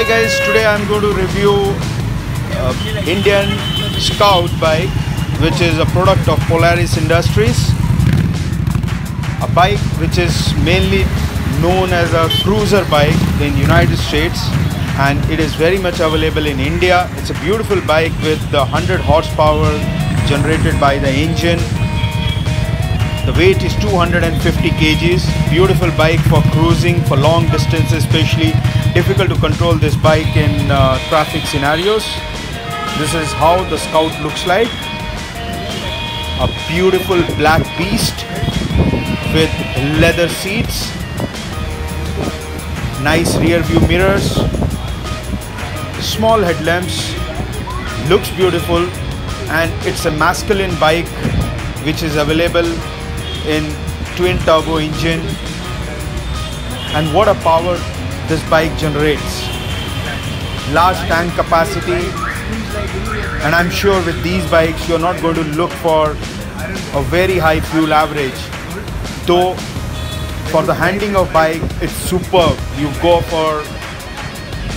guys, today I'm going to review Indian Scout bike, which is a product of Polaris Industries. A bike which is mainly known as a cruiser bike in United States, and it is very much available in India. It's a beautiful bike with the 100 horsepower generated by the engine. The weight is 250 kgs. Beautiful bike for cruising, for long distances especially. Difficult to control this bike in traffic scenarios. This is how the Scout looks like. A beautiful black beast with leather seats, nice rear view mirrors, small headlamps, looks beautiful, and it's a masculine bike which is available in twin turbo engine. And what a power this bike generates. Large tank capacity, and I'm sure with these bikes you're not going to look for a very high fuel average. Though for the handling of bike, it's superb. You go for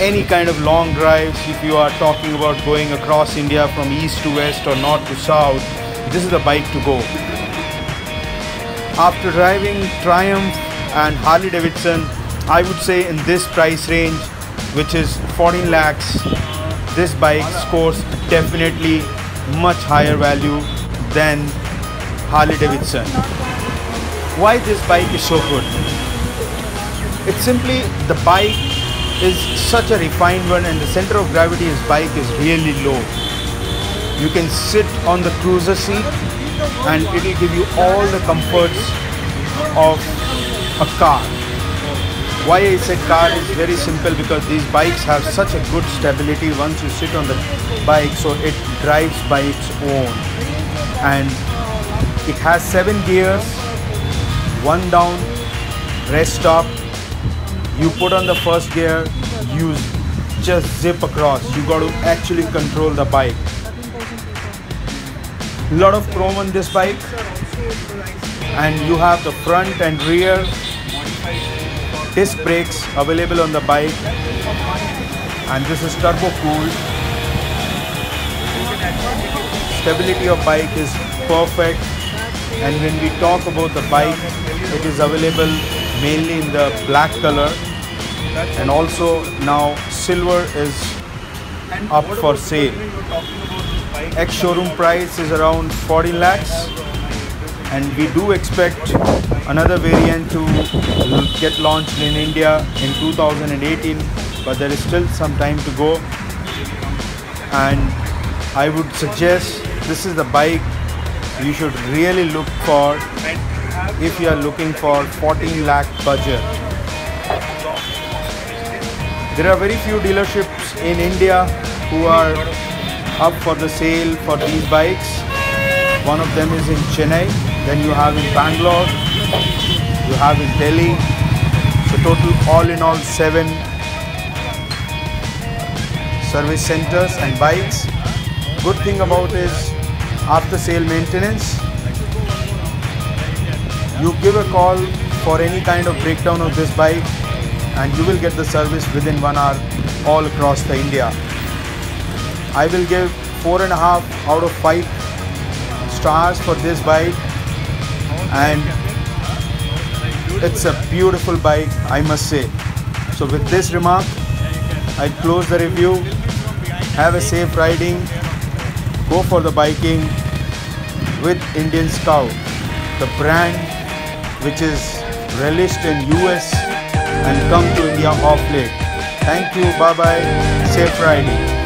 any kind of long drives. If you are talking about going across India from east to west or north to south, this is the bike to go. After driving Triumph and Harley Davidson, I would say in this price range, which is 14 lakhs, this bike scores definitely much higher value than Harley Davidson. Why this bike is so good? It's simply the bike is such a refined one, and the center of gravity of this bike is really low. You can sit on the cruiser seat and it will give you all the comforts of a car. Why I said car is very simple, because these bikes have such a good stability once you sit on the bike, so it drives by its own. And it has 7 gears, 1 down, rest up. You put on the first gear, you just zip across. You got to actually control the bike. Lot of chrome on this bike, and you have the front and rear disc brakes available on the bike, and this is turbo cooled. Stability of bike is perfect, and when we talk about the bike, it is available mainly in the black color, and also now silver is up for sale. Ex-showroom price is around 14 lakhs, and we do expect another variant to get launched in India in 2018, but there is still some time to go. And I would suggest this is the bike you should really look for if you are looking for 14 lakh budget. There are very few dealerships in India who are up for the sale for these bikes. One of them is in Chennai, then you have in Bangalore, you have in Delhi. So total all in all 7 service centers and bikes. Good thing about is after sale maintenance. You give a call for any kind of breakdown of this bike and you will get the service within 1 hour all across the India. I will give 4.5 out of 5 stars for this bike, and it's a beautiful bike, I must say. So with this remark, I close the review. Have a safe riding. Go for the biking with Indian Scout, the brand which is relished in US and come to India off late. Thank you. Bye bye. Safe riding.